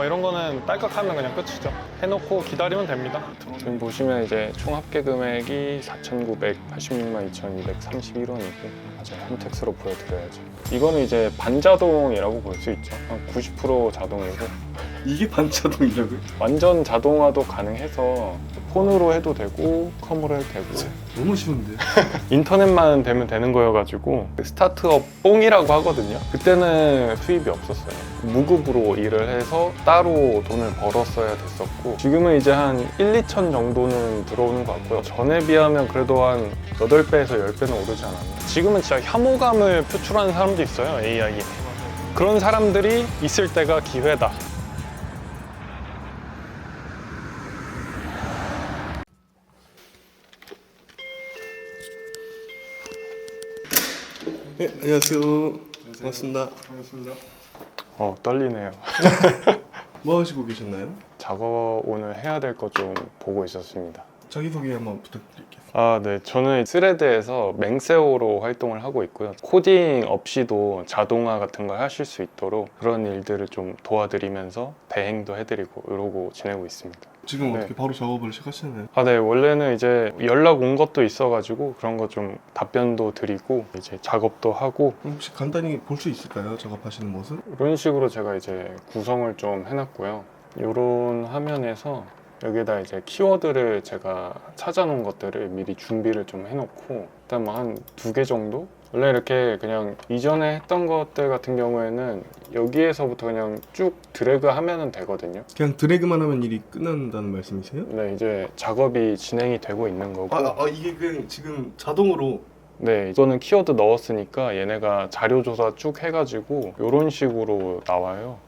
이런 거는 딸깍하면 그냥 끝이죠. 해놓고 기다리면 됩니다. 지금 보시면 이제 총 합계 금액이 4,986만 2,231원이고 아주 홈택스로 보여드려야죠. 이거는 이제 반자동이라고 볼 수 있죠. 한 90% 자동이고 이게 반자동이라고요? 완전 자동화도 가능해서 폰으로 해도 되고 컴으로 해도 되고 너무 쉬운데요? 인터넷만 되면 되는 거여가지고 스타트업 뽕이라고 하거든요. 그때는 수입이 없었어요. 무급으로 일을 해서 따로 돈을 벌었어야 됐었고 지금은 이제 한 1, 2천 정도는 들어오는 것 같고요. 전에 비하면 그래도 한 8배에서 10배는 오르지 않았나. 지금은 진짜 혐오감을 표출하는 사람도 있어요, AI에. 그런 사람들이 있을 때가 기회다. 네, 안녕하세요. 반갑습니다. 떨리네요. 뭐 하시고 계셨나요? 작업 오늘 해야 될 거 좀 보고 있었습니다. 자기소개 한번 부탁드릴게요. 네. 저는 스레드에서 맹세어로 활동을 하고 있고요. 코딩 없이도 자동화 같은 걸 하실 수 있도록 그런 일들을 좀 도와드리면서 대행도 해드리고 이러고 지내고 있습니다. 지금 네. 어떻게 바로 작업을 시작하시나요? 네. 원래는 이제 연락 온 것도 있어가지고 그런 거 좀 답변도 드리고 이제 작업도 하고 그럼 혹시 간단히 볼 수 있을까요? 작업하시는 모습? 이런 식으로 제가 이제 구성을 좀 해놨고요. 이런 화면에서 여기다 이제 키워드를 제가 찾아놓은 것들을 미리 준비를 좀 해놓고 일단 뭐 한 2개 정도? 원래 이렇게 그냥 이전에 했던 것들 같은 경우에는 여기에서부터 그냥 쭉 드래그 하면 되거든요. 그냥 드래그만 하면 일이 끝난다는 말씀이세요? 네, 이제 작업이 진행이 되고 있는 거고 이게 그냥 지금 자동으로 네, 이거는 키워드 넣었으니까 얘네가 자료 조사 쭉 해가지고 이런 식으로 나와요.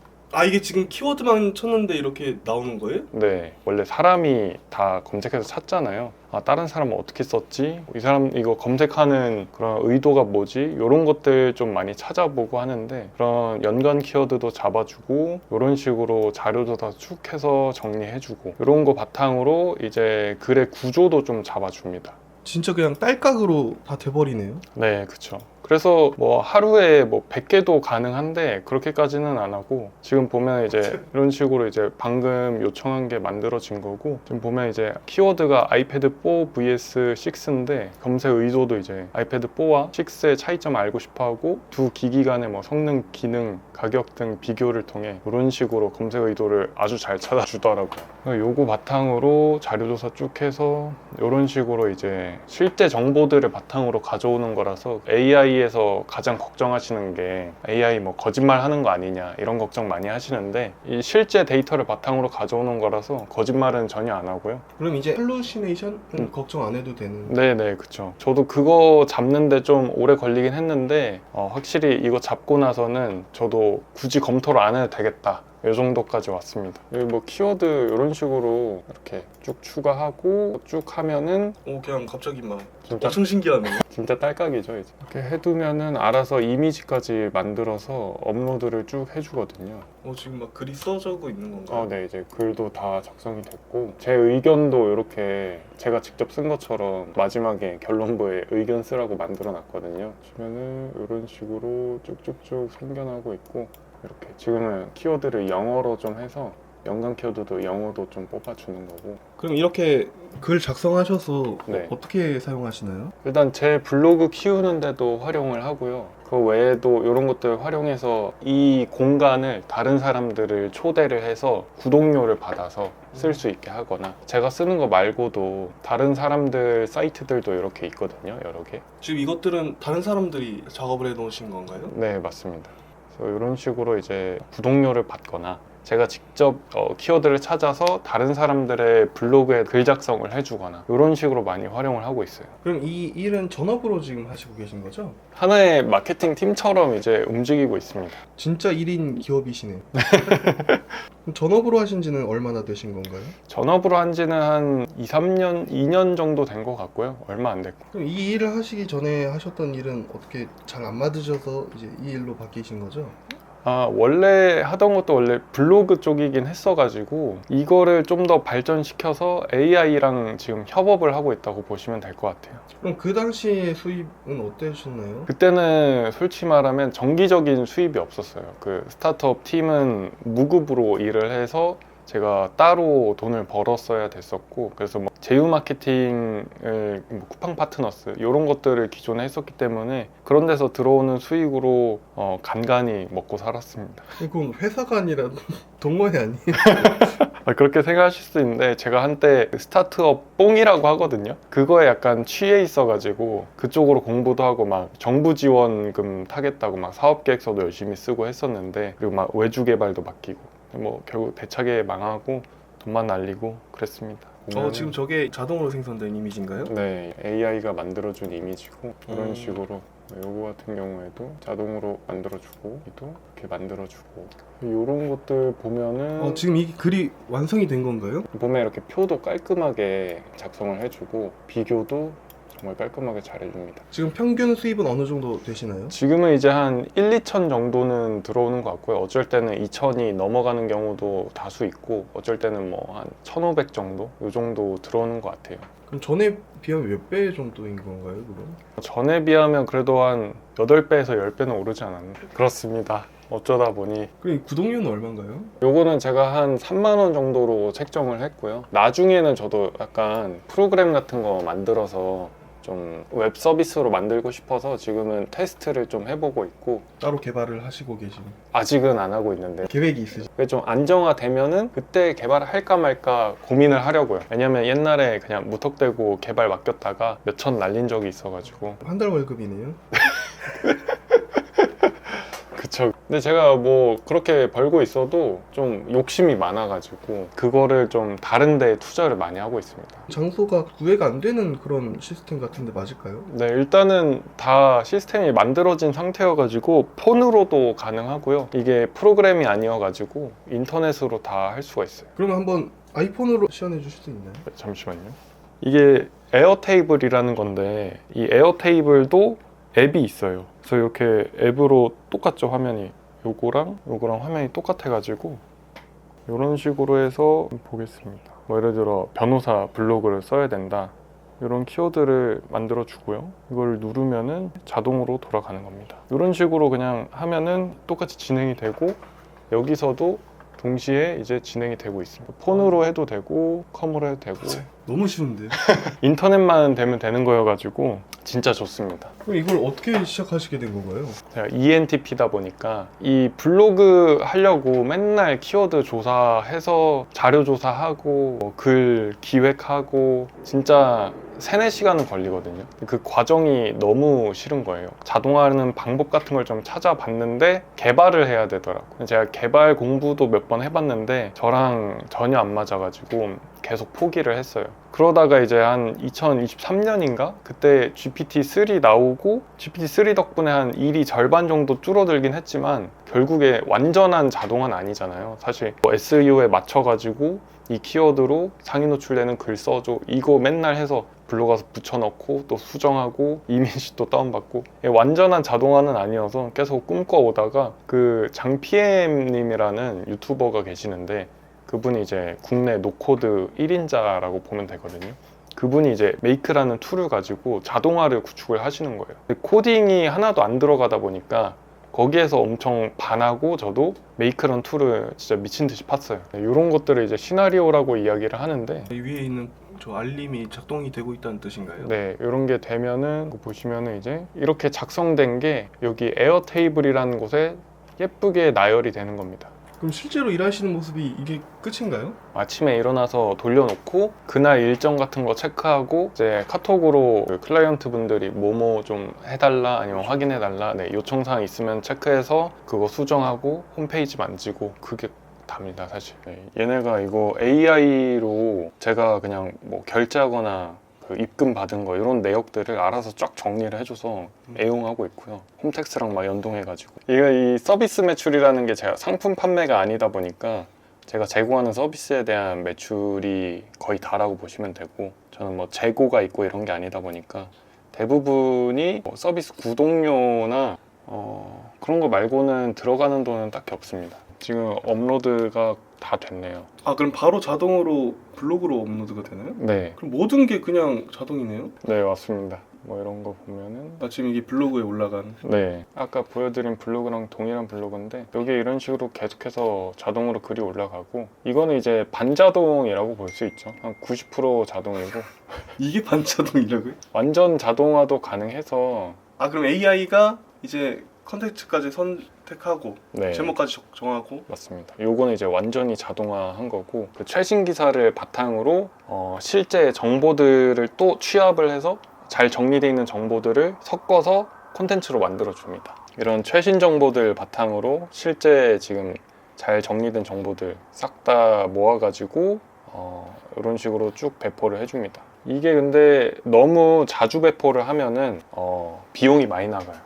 이게 지금 키워드만 쳤는데 이렇게 나오는 거예요? 네, 원래 사람이 다 검색해서 찾잖아요. 다른 사람은 어떻게 썼지? 이 사람 이거 검색하는 그런 의도가 뭐지? 이런 것들 좀 많이 찾아보고 하는데 그런 연관 키워드도 잡아주고 이런 식으로 자료도 다 쭉 해서 정리해주고 이런 거 바탕으로 이제 글의 구조도 좀 잡아줍니다. 진짜 그냥 딸깍으로 다 돼버리네요. 네, 그쵸. 그래서 뭐 하루에 뭐 100개도 가능한데 그렇게까지는 안 하고 지금 보면 이제 이런 식으로 이제 방금 요청한 게 만들어진 거고 지금 보면 이제 키워드가 아이패드 4 vs 6인데 검색 의도도 이제 아이패드 4와 6의 차이점 알고 싶어 하고 두 기기 간의 뭐 성능, 기능, 가격 등 비교를 통해 이런 식으로 검색 의도를 아주 잘 찾아주더라고요. 요거 바탕으로 자료조사 쭉 해서 이런 식으로 이제 실제 정보들을 바탕으로 가져오는 거라서 AI에서 가장 걱정하시는 게 AI 뭐 거짓말 하는 거 아니냐 이런 걱정 많이 하시는데 이 실제 데이터를 바탕으로 가져오는 거라서 거짓말은 전혀 안 하고요. 그럼 이제 할루시네이션 걱정 안 해도 되는. 네네, 그쵸. 저도 그거 잡는데 좀 오래 걸리긴 했는데 확실히 이거 잡고 나서는 저도 굳이 검토를 안 해도 되겠다 이 정도까지 왔습니다. 여기 뭐 키워드 이런 식으로 이렇게 쭉 추가하고 쭉 하면은 그냥 갑자기 막 진짜 엄청 신기하네요. 진짜 딸깍이죠. 이제 이렇게 해두면은 알아서 이미지까지 만들어서 업로드를 쭉 해주거든요. 지금 막 글이 써져고 있는 건가요? 네, 이제 글도 다 작성이 됐고 제 의견도 이렇게 제가 직접 쓴 것처럼 마지막에 결론부에 의견 쓰라고 만들어놨거든요. 보면은 이런 식으로 쭉쭉쭉 생겨나고 있고 이렇게 지금은 키워드를 영어로 좀 해서 연관 키워드도 영어도 좀 뽑아주는 거고. 그럼 이렇게 글 작성하셔서 네. 어떻게 사용하시나요? 일단 제 블로그 키우는데도 활용을 하고요. 그 외에도 이런 것들 활용해서 이 공간을 다른 사람들을 초대를 해서 구독료를 받아서 쓸 수 있게 하거나 제가 쓰는 거 말고도 다른 사람들 사이트들도 이렇게 있거든요. 여러 개. 지금 이것들은 다른 사람들이 작업을 해 놓으신 건가요? 네, 맞습니다. 그래서 이런 식으로 이제 구독료를 받거나 제가 직접 키워드를 찾아서 다른 사람들의 블로그에 글 작성을 해주거나 이런 식으로 많이 활용을 하고 있어요. 그럼 이 일은 전업으로 지금 하시고 계신 거죠? 하나의 마케팅 팀처럼 이제 움직이고 있습니다. 진짜 1인 기업이시네요. 그럼 전업으로 하신 지는 얼마나 되신 건가요? 전업으로 한 지는 한 2, 3년, 2년 정도 된 것 같고요. 얼마 안 됐고. 그럼 이 일을 하시기 전에 하셨던 일은 어떻게 잘 안 맞으셔서 이제 이 일로 바뀌신 거죠? 원래 하던 것도 원래 블로그 쪽이긴 했어가지고 이거를 좀 더 발전시켜서 AI랑 지금 협업을 하고 있다고 보시면 될 것 같아요. 그럼 그 당시에 수입은 어떠셨나요? 그때는 솔직히 말하면 정기적인 수입이 없었어요. 그 스타트업 팀은 무급으로 일을 해서 제가 따로 돈을 벌었어야 됐었고, 그래서 뭐 제휴 마케팅을 뭐 쿠팡 파트너스 이런 것들을 기존에 했었기 때문에 그런 데서 들어오는 수익으로 간간히 먹고 살았습니다. 그건 회사가 아니라 동호회 아니에요? 그렇게 생각하실 수 있는데 제가 한때 스타트업 뽕이라고 하거든요. 그거에 약간 취해 있어가지고 그쪽으로 공부도 하고 막 정부 지원금 타겠다고 막 사업계획서도 열심히 쓰고 했었는데, 그리고 막 외주 개발도 맡기고 뭐 결국 대차게 망하고 돈만 날리고 그랬습니다. 지금 저게 자동으로 생성된 이미지인가요? 네, AI가 만들어준 이미지고 이런 음. 식으로 요거 같은 경우에도 자동으로 만들어주고 이도 이렇게 만들어주고 이런 것들 보면은 지금 이 글이 완성이 된 건가요? 보면 이렇게 표도 깔끔하게 작성을 해주고 비교도 정말 깔끔하게 잘 해줍니다. 지금 평균 수입은 어느 정도 되시나요? 지금은 이제 한 1, 2천 정도는 들어오는 것 같고요. 어쩔 때는 2천이 넘어가는 경우도 다수 있고 어쩔 때는 뭐 한 1,500 정도? 이 정도 들어오는 것 같아요. 그럼 전에 비하면 몇 배 정도인 건가요, 그럼? 전에 비하면 그래도 한 8배에서 10배는 오르지 않았나? 그렇습니다. 어쩌다 보니 그럼 구독료는 얼마인가요? 요거는 제가 한 3만 원 정도로 책정을 했고요. 나중에는 저도 약간 프로그램 같은 거 만들어서 좀 웹 서비스로 만들고 싶어서 지금은 테스트를 좀 해보고 있고, 따로 개발을 하시고 계신 아직은 안 하고 있는데 계획이 있으시죠? 그게 좀 안정화되면은 그때 개발을 할까 말까 고민을 하려고요. 왜냐면 옛날에 그냥 무턱대고 개발 맡겼다가 몇천 날린 적이 있어가지고. 한 달 월급이네요. 그쵸. 근데 제가 뭐 그렇게 벌고 있어도 좀 욕심이 많아가지고 그거를 좀 다른 데 투자를 많이 하고 있습니다. 장소가 구애가 안 되는 그런 시스템 같은데 맞을까요? 네, 일단은 다 시스템이 만들어진 상태여가지고 폰으로도 가능하고요. 이게 프로그램이 아니어가지고 인터넷으로 다 할 수가 있어요. 그러면 한번 아이폰으로 시연해 주실 수 있나요? 잠시만요. 이게 에어테이블이라는 건데 이 에어테이블도 앱이 있어요. 그래서 이렇게 앱으로 똑같죠, 화면이. 요거랑 화면이 똑같아가지고 이런 식으로 해서 보겠습니다. 뭐 예를 들어 변호사 블로그를 써야 된다, 이런 키워드를 만들어 주고요. 이걸 누르면은 자동으로 돌아가는 겁니다. 이런 식으로 그냥 하면은 똑같이 진행이 되고 여기서도 동시에 이제 진행이 되고 있습니다. 폰으로 해도 되고 컴으로 해도 되고 너무 쉬운데요? 인터넷만 되면 되는 거여가지고 진짜 좋습니다. 그럼 이걸 어떻게 시작하시게 된 건가요? 제가 ENTP다 보니까 이 블로그 하려고 맨날 키워드 조사해서 자료 조사하고 뭐 글 기획하고 진짜 3-4시간은 걸리거든요. 그 과정이 너무 싫은 거예요. 자동화하는 방법 같은 걸 좀 찾아봤는데 개발을 해야 되더라고요. 제가 개발 공부도 몇 번 해봤는데 저랑 전혀 안 맞아가지고 계속 포기를 했어요. 그러다가 이제 한 2023년인가? 그때 GPT-3 나오고 GPT-3 덕분에 한 일이 절반 정도 줄어들긴 했지만 결국에 완전한 자동화는 아니잖아요. 사실 뭐 SEO에 맞춰가지고 이 키워드로 상위 노출되는 글 써줘, 이거 맨날 해서 블로그 가서 붙여넣고 또 수정하고 이미지 또 다운받고, 완전한 자동화는 아니어서 계속 꿈꿔오다가 그 장PM님이라는 유튜버가 계시는데 그분이 이제 국내 노코드 1인자라고 보면 되거든요. 그분이 이제 메이크라는 툴을 가지고 자동화를 구축을 하시는 거예요. 코딩이 하나도 안 들어가다 보니까 거기에서 엄청 반하고 저도 메이크라는 툴을 진짜 미친 듯이 팠어요. 이런 것들을 이제 시나리오라고 이야기를 하는데, 이 위에 있는 저 알림이 작동이 되고 있다는 뜻인가요? 네, 이런 게 되면은 보시면은 이제 이렇게 작성된 게 여기 에어테이블이라는 곳에 예쁘게 나열이 되는 겁니다. 그럼 실제로 일하시는 모습이 이게 끝인가요? 아침에 일어나서 돌려놓고 그날 일정 같은 거 체크하고 이제 카톡으로 그 클라이언트 분들이 뭐뭐 좀 해달라 아니면 확인해달라, 네, 요청사항 있으면 체크해서 그거 수정하고 홈페이지 만지고, 그게 답니다 사실. 네, 얘네가 이거 AI로 제가 그냥 뭐 결제하거나 그 입금 받은 거 이런 내역들을 알아서 쫙 정리를 해줘서 애용하고 있고요. 홈택스랑 막 연동해가지고. 이 서비스 매출이라는 게 제가 상품 판매가 아니다 보니까 제가 제공하는 서비스에 대한 매출이 거의 다라고 보시면 되고, 저는 뭐 재고가 있고 이런 게 아니다 보니까 대부분이 뭐 서비스 구독료나 그런 거 말고는 들어가는 돈은 딱히 없습니다. 지금 업로드가 다 됐네요. 아 그럼 바로 자동으로 블로그로 업로드가 되나요? 네, 그럼 모든 게 그냥 자동이네요? 네 맞습니다. 뭐 이런 거 보면은 아 지금 이게 블로그에 올라간 네, 아까 보여드린 블로그랑 동일한 블로그인데 여기 이런 식으로 계속해서 자동으로 글이 올라가고 이거는 이제 반자동이라고 볼 수 있죠. 한 90% 자동이고 이게 반자동이라고요? 완전 자동화도 가능해서 아 그럼 AI가 이제 컨텐츠까지 선택하고 네, 제목까지 정하고 맞습니다. 요거는 이제 완전히 자동화한 거고 그 최신 기사를 바탕으로 실제 정보들을 또 취합을 해서 잘 정리되어 있는 정보들을 섞어서 콘텐츠로 만들어 줍니다. 이런 최신 정보들 바탕으로 실제 지금 잘 정리된 정보들 싹 다 모아가지고 이런 식으로 쭉 배포를 해줍니다. 이게 근데 너무 자주 배포를 하면은 비용이 많이 나가요.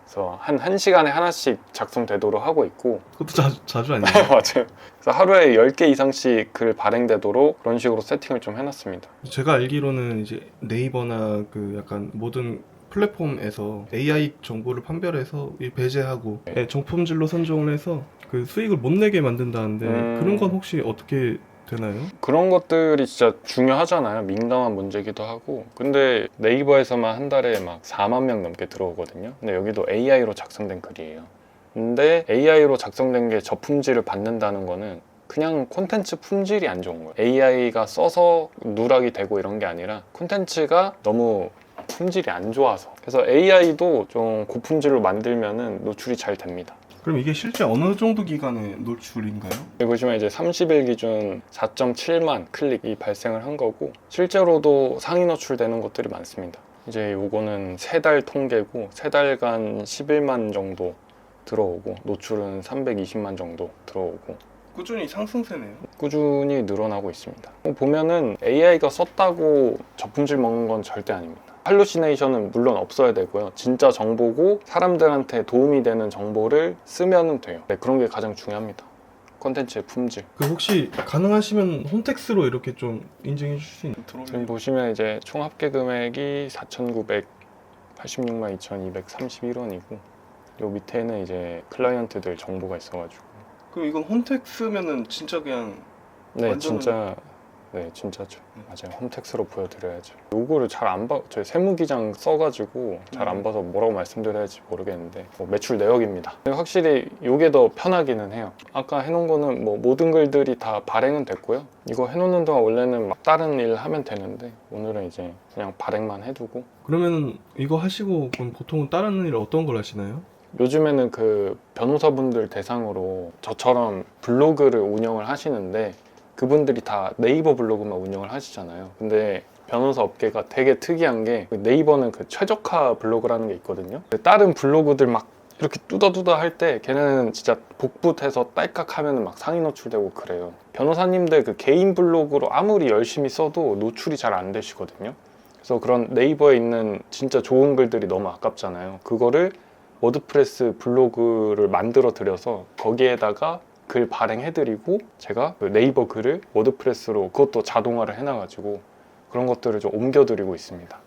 그래서 한 1시간에 하나씩 작성되도록 하고 있고 그것도 자주 아니에요? 맞아요. 그래서 하루에 10개 이상씩 글 발행되도록 그런 식으로 세팅을 좀 해놨습니다. 제가 알기로는 이제 네이버나 그 약간 모든 플랫폼에서 AI 정보를 판별해서 배제하고 네. 정품질로 선정을 해서 그 수익을 못 내게 만든다는데 그런 건 혹시 어떻게 되나요? 그런 것들이 진짜 중요하잖아요. 민감한 문제기도 하고. 근데 네이버에서만 한 달에 막 4만 명 넘게 들어오거든요. 근데 여기도 AI로 작성된 글이에요. 근데 AI로 작성된 게 저품질을 받는다는 거는 그냥 콘텐츠 품질이 안 좋은 거예요. AI가 써서 누락이 되고 이런 게 아니라 콘텐츠가 너무 품질이 안 좋아서. 그래서 AI도 좀 고품질로 만들면은 노출이 잘 됩니다. 그럼 이게 실제 어느 정도 기간의 노출인가요? 여기 보시면 이제 30일 기준 4.7만 클릭이 발생을 한 거고 실제로도 상위 노출되는 것들이 많습니다. 이제 요거는 3달 통계고 3달간 11만 정도 들어오고 노출은 320만 정도 들어오고 꾸준히 상승세네요. 꾸준히 늘어나고 있습니다. 보면은 AI가 썼다고 저품질 먹는 건 절대 아닙니다. 할루시네이션은 물론 없어야 되고요. 진짜 정보고 사람들한테 도움이 되는 정보를 쓰면 돼요. 네, 그런 게 가장 중요합니다. 콘텐츠의 품질. 그 혹시 가능하시면 홈택스로 이렇게 좀 인증해 주실 수 있나요? 지금 보시면 이제 총 합계 금액이 4,986만 2,231원이고 요 밑에는 이제 클라이언트들 정보가 있어가지고 그럼 이건 홈택스면은 진짜 그냥 네 완전은- 진짜 네 진짜죠. 맞아요. 홈택스로 보여드려야죠. 요거를 잘 안 봐, 저희 세무기장 써가지고 잘 안 봐서 뭐라고 말씀드려야 할지 모르겠는데 뭐 매출 내역입니다. 확실히 요게 더 편하기는 해요. 아까 해놓은 거는 뭐 모든 글들이 다 발행은 됐고요. 이거 해놓는 동안 원래는 막 다른 일 하면 되는데 오늘은 이제 그냥 발행만 해두고 그러면은 이거 하시고 그럼 보통은 다른 일 어떤 걸 하시나요? 요즘에는 그 변호사분들 대상으로 저처럼 블로그를 운영을 하시는데 그분들이 다 네이버 블로그만 운영을 하시잖아요. 근데 변호사 업계가 되게 특이한 게 네이버는 그 최적화 블로그라는 게 있거든요. 다른 블로그들 막 이렇게 뚜더뚜더 할 때 걔네는 진짜 복붙해서 딸깍 하면 막 상위 노출되고 그래요. 변호사님들 그 개인 블로그로 아무리 열심히 써도 노출이 잘 안 되시거든요. 그래서 그런 네이버에 있는 진짜 좋은 글들이 너무 아깝잖아요. 그거를 워드프레스 블로그를 만들어 드려서 거기에다가 글 발행해드리고 제가 그 네이버 글을 워드프레스로 그것도 자동화를 해놔가지고 그런 것들을 좀 옮겨드리고 있습니다.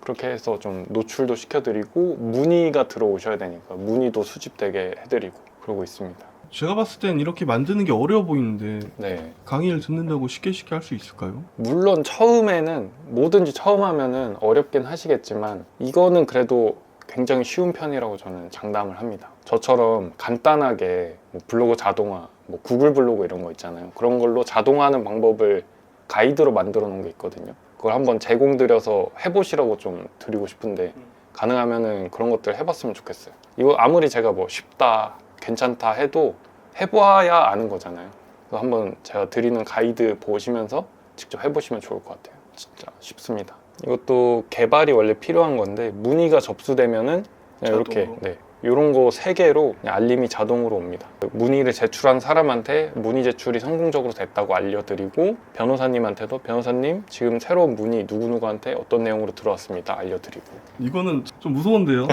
그렇게 해서 좀 노출도 시켜드리고 문의가 들어오셔야 되니까 문의도 수집되게 해드리고 그러고 있습니다. 제가 봤을 땐 이렇게 만드는 게 어려워 보이는데 네, 강의를 듣는다고 쉽게 할 수 있을까요? 물론 처음에는 뭐든지 처음 하면은 어렵긴 하시겠지만 이거는 그래도 굉장히 쉬운 편이라고 저는 장담을 합니다. 저처럼 간단하게 뭐 블로그 자동화, 뭐 구글 블로그 이런 거 있잖아요. 그런 걸로 자동화하는 방법을 가이드로 만들어 놓은 게 있거든요. 그걸 한번 제공드려서 해보시라고 좀 드리고 싶은데 가능하면은 그런 것들 해봤으면 좋겠어요. 이거 아무리 제가 뭐 쉽다, 괜찮다 해도 해봐야 아는 거잖아요. 그래서 한번 제가 드리는 가이드 보시면서 직접 해보시면 좋을 것 같아요. 진짜 쉽습니다. 이것도 개발이 원래 필요한 건데 문의가 접수되면은 그냥 이렇게 자동으로? 네, 이런 거 3개로 알림이 자동으로 옵니다. 문의를 제출한 사람한테 문의 제출이 성공적으로 됐다고 알려드리고 변호사님한테도 변호사님 지금 새로운 문의 누구누구한테 어떤 내용으로 들어왔습니다 알려드리고. 이거는 좀 무서운데요?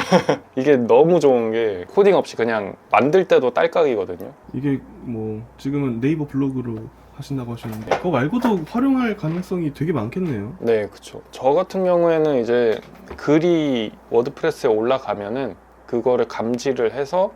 이게 너무 좋은 게 코딩 없이 그냥 만들 때도 딸깍이거든요. 이게 뭐 지금은 네이버 블로그로 하신다고 하셨는데 그거 말고도 활용할 가능성이 되게 많겠네요. 네, 그쵸. 저 같은 경우에는 이제 글이 워드프레스에 올라가면은 그거를 감지를 해서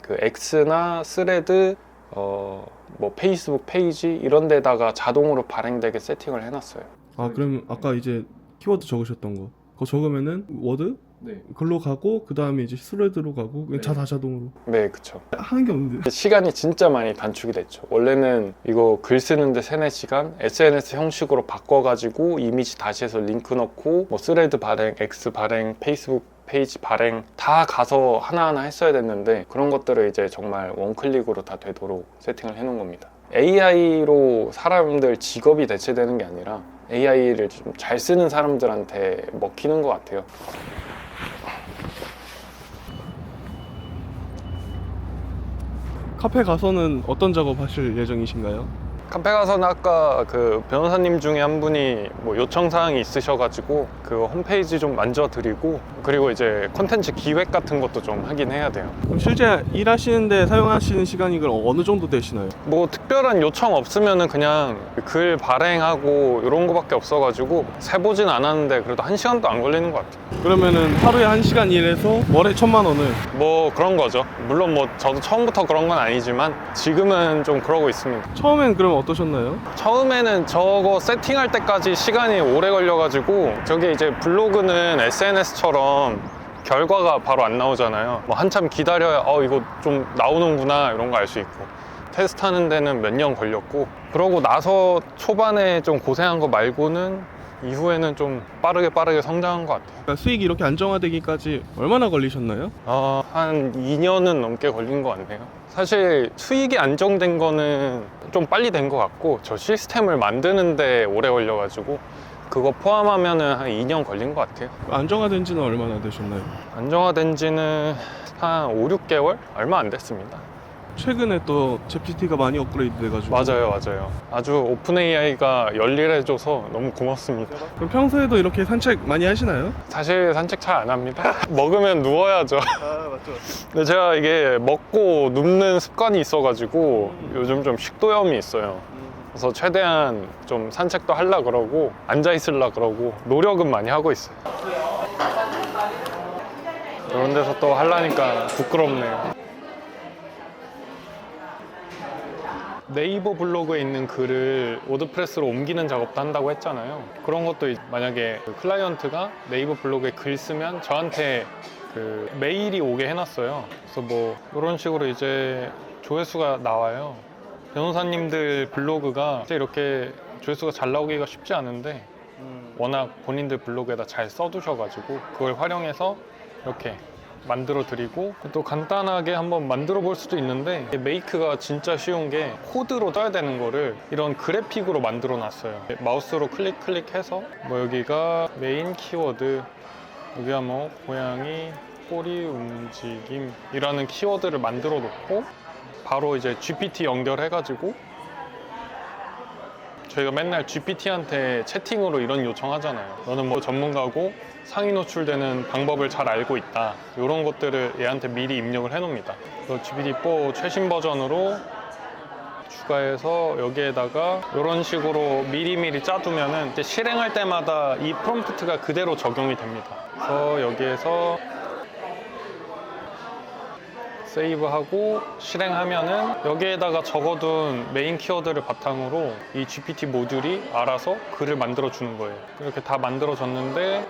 그 X나 스레드 뭐 페이스북 페이지 이런 데다가 자동으로 발행되게 세팅을 해놨어요. 아, 그럼 아까 이제 키워드 적으셨던 거 그거 적으면은 워드? 네. 글로 가고 그 다음에 이제 스레드로 가고 그냥 네. 다 자동으로 네, 그쵸. 하는 게 없는데. 시간이 진짜 많이 단축이 됐죠. 원래는 이거 글 쓰는데 3-4시간 SNS 형식으로 바꿔가지고 이미지 다시 해서 링크 넣고 뭐 스레드 발행, X 발행, 페이스북 페이지 발행 다 가서 하나하나 했어야 됐는데 그런 것들을 이제 정말 원클릭으로 다 되도록 세팅을 해놓은 겁니다. AI로 사람들 직업이 대체되는 게 아니라 AI를 좀 잘 쓰는 사람들한테 먹히는 것 같아요. 카페 가서는 어떤 작업 하실 예정이신가요? 카페 가서는 아까 그 변호사님 중에 한 분이 뭐 요청 사항이 있으셔가지고 그 홈페이지 좀 만져드리고 그리고 이제 콘텐츠 기획 같은 것도 좀 하긴 해야 돼요. 그럼 실제 일하시는데 사용하시는 시간이 그럼 어느 정도 되시나요? 뭐 특별한 요청 없으면은 그냥 글 발행하고 이런 거밖에 없어가지고 세보진 않았는데 그래도 1시간도 안 걸리는 것 같아요. 그러면은 하루에 1시간 일해서 월에 1,000만 원을. 뭐 그런 거죠. 물론 뭐 저도 처음부터 그런 건 아니지만 지금은 좀 그러고 있습니다. 처음엔 그럼 어떠셨나요? 처음에는 저거 세팅할 때까지 시간이 오래 걸려가지고 저게 이제 블로그는 SNS처럼 결과가 바로 안 나오잖아요. 뭐 한참 기다려야 이거 좀 나오는구나 이런 거 알 수 있고 테스트하는 데는 몇 년 걸렸고 그러고 나서 초반에 좀 고생한 거 말고는 이후에는 좀 빠르게 성장한 것 같아요. 그러니까 수익이 이렇게 안정화되기까지 얼마나 걸리셨나요? 한 2년은 넘게 걸린 것 같네요. 사실 수익이 안정된 거는 좀 빨리 된 것 같고 저 시스템을 만드는데 오래 걸려가지고 그거 포함하면은 한 2년 걸린 것 같아요. 안정화된 지는 얼마나 되셨나요? 안정화된 지는 한 5, 6개월? 얼마 안 됐습니다. 최근에 또 GPT가 많이 업그레이드 돼가지고. 맞아요. 아주 오픈 AI가 열일해줘서 너무 고맙습니다. 그럼 평소에도 이렇게 산책 많이 하시나요? 사실 산책 잘 안 합니다. 먹으면 누워야죠. 아, 맞죠. 근데 제가 이게 먹고 눕는 습관이 있어가지고 요즘 좀 식도염이 있어요. 그래서 최대한 좀 산책도 하려고 그러고 앉아 있으려고 그러고 노력은 많이 하고 있어요. 이런 데서 또 하려니까 부끄럽네요. 네이버 블로그에 있는 글을 워드프레스로 옮기는 작업도 한다고 했잖아요. 그런 것도 만약에 그 클라이언트가 네이버 블로그에 글 쓰면 저한테 그 메일이 오게 해놨어요. 그래서 뭐 이런 식으로 이제 조회수가 나와요. 변호사님들 블로그가 이렇게 조회수가 잘 나오기가 쉽지 않은데 워낙 본인들 블로그에다 잘 써두셔가지고 그걸 활용해서 이렇게 만들어 드리고 또 간단하게 한번 만들어 볼 수도 있는데 메이크가 진짜 쉬운 게 코드로 써야 되는 거를 이런 그래픽으로 만들어 놨어요. 마우스로 클릭해서 뭐 여기가 메인 키워드, 여기가 뭐 고양이 꼬리 움직임이라는 키워드를 만들어 놓고 바로 이제 GPT 연결해 가지고 저희가 맨날 GPT한테 채팅으로 이런 요청하잖아요. 너는 뭐 전문가고 상위 노출되는 방법을 잘 알고 있다. 이런 것들을 얘한테 미리 입력을 해놓습니다. GPT-4 최신 버전으로 추가해서 여기에다가 이런 식으로 미리미리 짜두면은 이제 실행할 때마다 이 프롬프트가 그대로 적용이 됩니다. 그래서 여기에서 세이브하고 실행하면은 여기에다가 적어둔 메인 키워드를 바탕으로 이 GPT 모듈이 알아서 글을 만들어 주는 거예요. 이렇게 다 만들어졌는데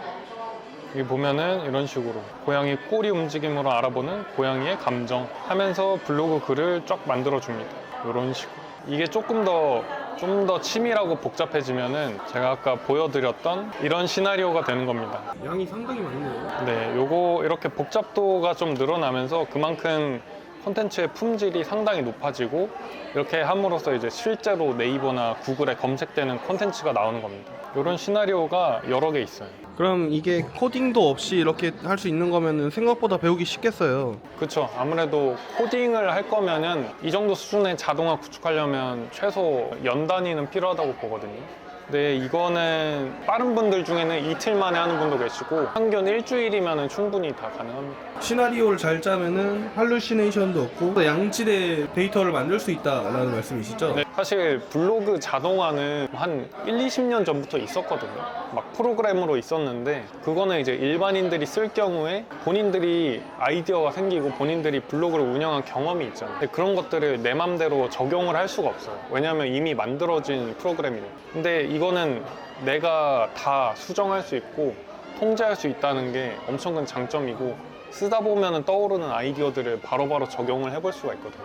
여기 보면은 이런 식으로 고양이 꼬리 움직임으로 알아보는 고양이의 감정 하면서 블로그 글을 쫙 만들어 줍니다. 이런 식으로. 이게 좀 더 치밀하고 복잡해지면은 제가 아까 보여드렸던 이런 시나리오가 되는 겁니다. 양이 상당히 많네요. 네, 요거 이렇게 복잡도가 좀 늘어나면서 그만큼 콘텐츠의 품질이 상당히 높아지고 이렇게 함으로써 이제 실제로 네이버나 구글에 검색되는 콘텐츠가 나오는 겁니다. 이런 시나리오가 여러 개 있어요. 그럼 이게 코딩도 없이 이렇게 할 수 있는 거면은 생각보다 배우기 쉽겠어요. 그렇죠. 아무래도 코딩을 할 거면은 이 정도 수준의 자동화 구축하려면 최소 연 단위는 필요하다고 보거든요. 근데 이거는 빠른 분들 중에는 이틀 만에 하는 분도 계시고 평균 일주일이면 충분히 다 가능합니다. 시나리오를 잘 짜면은 할루시네이션도 없고 양질의 데이터를 만들 수 있다라는 말씀이시죠? 네, 사실 블로그 자동화는 한 1, 20년 전부터 있었거든요. 막 프로그램으로 있었는데 그거는 이제 일반인들이 쓸 경우에 본인들이 아이디어가 생기고 본인들이 블로그를 운영한 경험이 있잖아요. 근데 그런 것들을 내 맘대로 적용을 할 수가 없어요. 왜냐하면 이미 만들어진 프로그램이에요. 근데 이거는 내가 다 수정할 수 있고 통제할 수 있다는 게 엄청 큰 장점이고 쓰다 보면 떠오르는 아이디어들을 바로바로 적용을 해볼 수가 있거든요.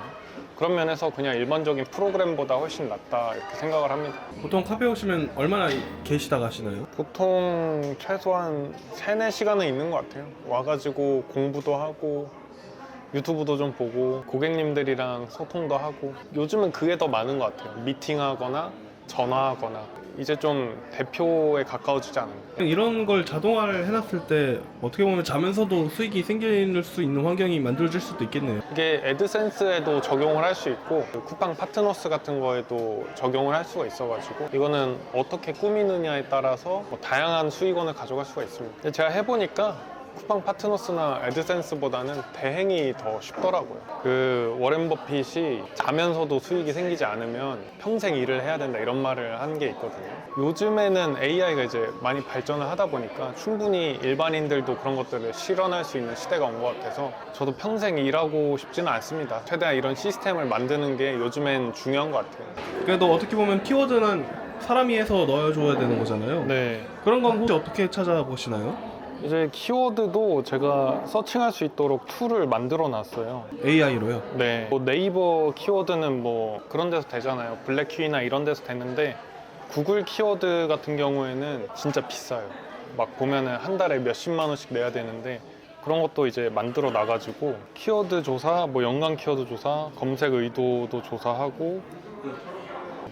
그런 면에서 그냥 일반적인 프로그램보다 훨씬 낫다 이렇게 생각을 합니다. 보통 카페 오시면 얼마나 계시다 가시나요? 보통 최소한 3, 4시간은 있는 것 같아요. 와가지고 공부도 하고 유튜브도 좀 보고 고객님들이랑 소통도 하고 요즘은 그게 더 많은 것 같아요. 미팅하거나 전화하거나 이제 좀 대표에 가까워지지 않았나. 이런 걸 자동화를 해놨을 때 어떻게 보면 자면서도 수익이 생길 수 있는 환경이 만들어질 수도 있겠네요. 이게 애드센스에도 적용을 할 수 있고 쿠팡 파트너스 같은 거에도 적용을 할 수가 있어가지고 이거는 어떻게 꾸미느냐에 따라서 뭐 다양한 수익원을 가져갈 수가 있습니다. 근데 제가 해보니까 쿠팡 파트너스나 애드센스보다는 대행이 더 쉽더라고요. 그 워렌 버핏이 자면서도 수익이 생기지 않으면 평생 일을 해야 된다 이런 말을 한 게 있거든요. 요즘에는 AI가 이제 많이 발전을 하다 보니까 충분히 일반인들도 그런 것들을 실현할 수 있는 시대가 온 것 같아서 저도 평생 일하고 싶지는 않습니다. 최대한 이런 시스템을 만드는 게 요즘엔 중요한 것 같아요. 그래도 어떻게 보면 키워드는 사람이 해서 넣어줘야 되는 거잖아요. 네. 그런 건 혹시 어떻게 찾아보시나요? 이제 키워드도 제가 서칭할 수 있도록 툴을 만들어 놨어요. AI로요? 네. 뭐 네이버 키워드는 뭐 그런 데서 되잖아요. 블랙키위나 이런 데서 되는데 구글 키워드 같은 경우에는 진짜 비싸요. 막 보면은 한 달에 몇십만 원씩 내야 되는데 그런 것도 이제 만들어 놔가지고 키워드 조사, 뭐 연관 키워드 조사, 검색 의도도 조사하고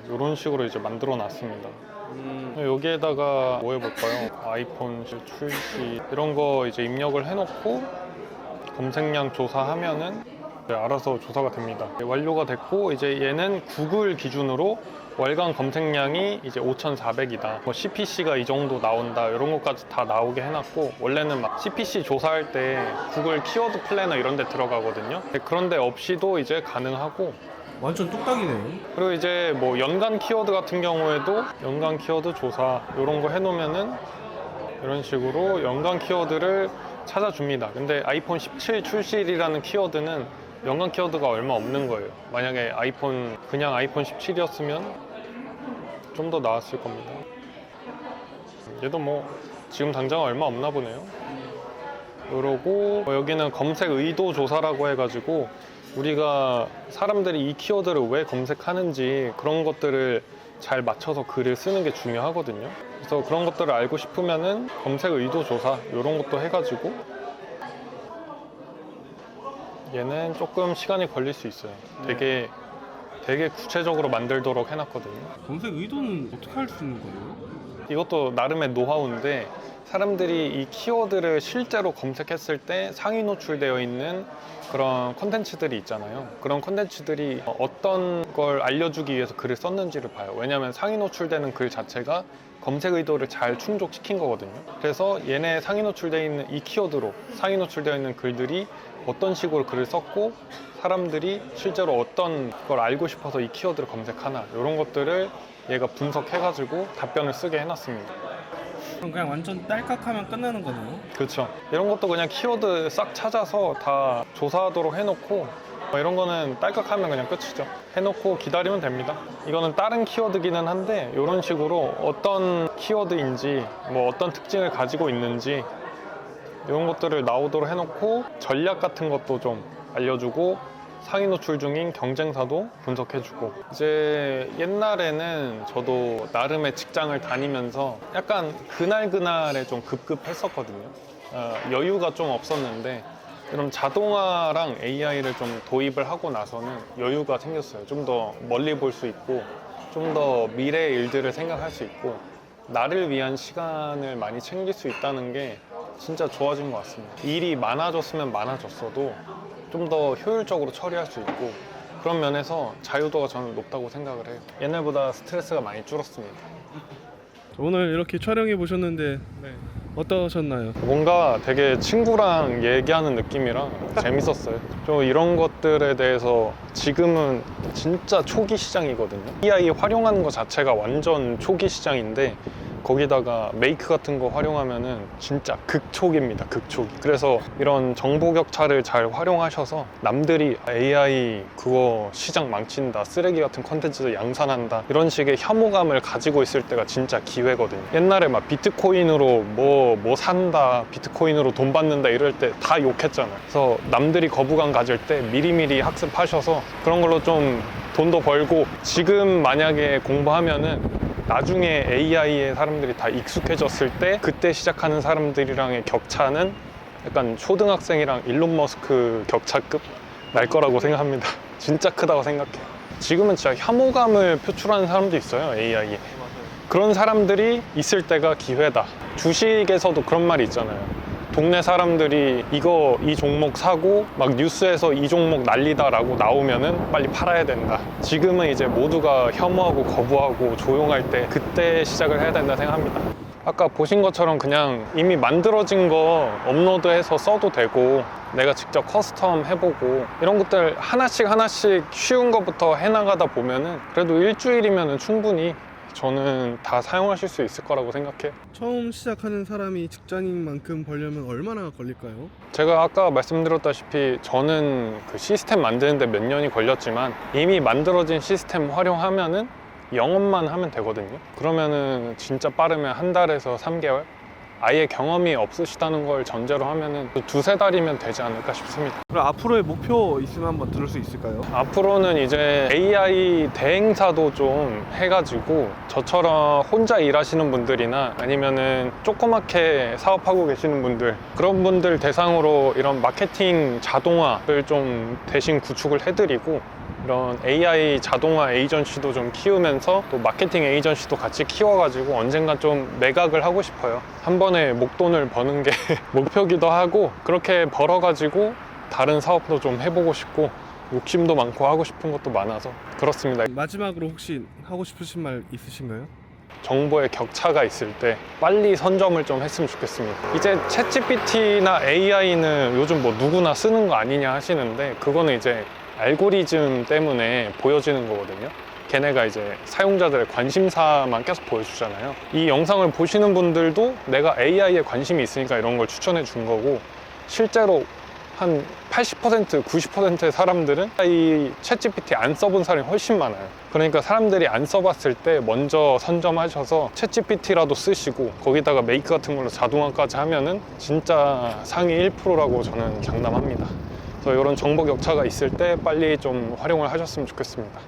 이런 식으로 이제 만들어 놨습니다. 여기에다가 뭐 해볼까요? 아이폰 출시 이런 거 이제 입력을 해놓고 검색량 조사하면은 알아서 조사가 됩니다. 완료가 됐고 이제 얘는 구글 기준으로 월간 검색량이 이제 5,400이다. 뭐 CPC가 이 정도 나온다. 이런 것까지 다 나오게 해놨고 원래는 막 CPC 조사할 때 구글 키워드 플래너 이런 데 들어가거든요. 그런 데 없이도 이제 가능하고 완전 뚝딱이네요. 그리고 이제 뭐 연관 키워드 같은 경우에도 연관 키워드 조사 이런 거 해놓으면은 이런 식으로 연관 키워드를 찾아줍니다. 근데 아이폰 17 출시일이라는 키워드는 연관 키워드가 얼마 없는 거예요. 만약에 그냥 아이폰 17이었으면 좀 더 나았을 겁니다. 얘도 뭐 지금 당장 얼마 없나 보네요. 그러고 여기는 검색 의도 조사라고 해가지고 우리가 사람들이 이 키워드를 왜 검색하는지 그런 것들을 잘 맞춰서 글을 쓰는 게 중요하거든요. 그래서 그런 것들을 알고 싶으면은 검색 의도 조사 이런 것도 해가지고 얘는 조금 시간이 걸릴 수 있어요. 되게 구체적으로 만들도록 해놨거든요. 검색 의도는 어떻게 할 수 있는 거예요? 이것도 나름의 노하우인데 사람들이 이 키워드를 실제로 검색했을 때 상위 노출되어 있는 그런 컨텐츠들이 있잖아요. 그런 컨텐츠들이 어떤 걸 알려주기 위해서 글을 썼는지를 봐요. 왜냐하면 상위 노출되는 글 자체가 검색 의도를 잘 충족시킨 거거든요. 그래서 얘네 상위 노출되어 있는 이 키워드로 상위 노출되어 있는 글들이 어떤 식으로 글을 썼고 사람들이 실제로 어떤 걸 알고 싶어서 이 키워드를 검색하나 이런 것들을 얘가 분석해가지고 답변을 쓰게 해놨습니다. 그럼 그냥 완전 딸깍하면 끝나는 거네요. 그렇죠. 이런 것도 그냥 키워드 싹 찾아서 다 조사하도록 해놓고 이런 거는 딸깍하면 그냥 끝이죠. 해놓고 기다리면 됩니다. 이거는 다른 키워드기는 한데 이런 식으로 어떤 키워드인지 뭐 어떤 특징을 가지고 있는지 이런 것들을 나오도록 해놓고 전략 같은 것도 좀 알려주고 상위 노출 중인 경쟁사도 분석해주고 이제 옛날에는 저도 나름의 직장을 다니면서 약간 그날그날에 좀 급급했었거든요. 여유가 좀 없었는데 그럼 자동화랑 AI를 좀 도입을 하고 나서는 여유가 생겼어요. 좀 더 멀리 볼 수 있고 좀 더 미래의 일들을 생각할 수 있고 나를 위한 시간을 많이 챙길 수 있다는 게 진짜 좋아진 것 같습니다. 일이 많아졌으면 많아졌어도 좀 더 효율적으로 처리할 수 있고 그런 면에서 자유도가 저는 높다고 생각을 해요. 옛날보다 스트레스가 많이 줄었습니다. 오늘 이렇게 촬영해 보셨는데 네. 어떠셨나요? 뭔가 되게 친구랑 얘기하는 느낌이라 재밌었어요. 좀 이런 것들에 대해서 지금은 진짜 초기 시장이거든요. AI 활용하는 것 자체가 완전 초기 시장인데 거기다가 메이크 같은 거 활용하면은 진짜 극초기입니다. 극초기. 그래서 이런 정보 격차를 잘 활용하셔서 남들이 AI 그거 시장 망친다, 쓰레기 같은 컨텐츠 양산한다 이런 식의 혐오감을 가지고 있을 때가 진짜 기회거든요. 옛날에 막 비트코인으로 뭐 산다, 비트코인으로 돈 받는다 이럴 때 다 욕했잖아요. 그래서 남들이 거부감 가질 때 미리미리 학습하셔서 그런 걸로 좀 돈도 벌고, 지금 만약에 공부하면은 나중에 AI에 사람들이 다 익숙해졌을 때 그때 시작하는 사람들이랑의 격차는 약간 초등학생이랑 일론 머스크 격차급 날 거라고 생각합니다. 진짜 크다고 생각해요. 지금은 진짜 혐오감을 표출하는 사람도 있어요, AI에. 그런 사람들이 있을 때가 기회다. 주식에서도 그런 말이 있잖아요. 동네 사람들이 이 종목 사고 막 뉴스에서 이 종목 난리다 라고 나오면은 빨리 팔아야 된다. 지금은 이제 모두가 혐오하고 거부하고 조용할 때 그때 시작을 해야 된다 생각합니다. 아까 보신 것처럼 그냥 이미 만들어진 거 업로드해서 써도 되고, 내가 직접 커스텀 해보고 이런 것들 하나씩 쉬운 것부터 해나가다 보면은 그래도 일주일이면은 충분히 저는 다 사용하실 수 있을 거라고 생각해요. 처음 시작하는 사람이 직장인만큼 벌려면 얼마나 걸릴까요? 제가 아까 말씀드렸다시피 저는 그 시스템 만드는데 몇 년이 걸렸지만 이미 만들어진 시스템 활용하면은 영업만 하면 되거든요. 그러면은 진짜 빠르면 한 달에서 3개월? 아예 경험이 없으시다는 걸 전제로 하면은 두세 달이면 되지 않을까 싶습니다. 그럼 앞으로의 목표 있으면 한번 들을 수 있을까요? 앞으로는 이제 AI 대행사도 좀 해가지고 저처럼 혼자 일하시는 분들이나 아니면은 조그맣게 사업하고 계시는 분들, 그런 분들 대상으로 이런 마케팅 자동화를 좀 대신 구축을 해드리고, 이런 AI 자동화 에이전시도 좀 키우면서 또 마케팅 에이전시도 같이 키워가지고 언젠가 좀 매각을 하고 싶어요. 한 번에 목돈을 버는 게 목표기도 하고, 그렇게 벌어가지고 다른 사업도 좀 해보고 싶고 욕심도 많고 하고 싶은 것도 많아서 그렇습니다. 마지막으로 혹시 하고 싶으신 말 있으신가요? 정보의 격차가 있을 때 빨리 선점을 좀 했으면 좋겠습니다. 이제 챗GPT나 AI는 요즘 뭐 누구나 쓰는 거 아니냐 하시는데, 그거는 이제 알고리즘 때문에 보여지는 거거든요. 걔네가 이제 사용자들의 관심사만 계속 보여주잖아요. 이 영상을 보시는 분들도 내가 AI에 관심이 있으니까 이런 걸 추천해 준 거고, 실제로 한 80%, 90%의 사람들은 이 챗GPT 안 써본 사람이 훨씬 많아요. 그러니까 사람들이 안 써봤을 때 먼저 선점하셔서 챗GPT라도 쓰시고 거기다가 메이크 같은 걸로 자동화까지 하면은 진짜 상위 1%라고 저는 장담합니다. 그래서 이런 정보 격차가 있을 때 빨리 좀 활용을 하셨으면 좋겠습니다.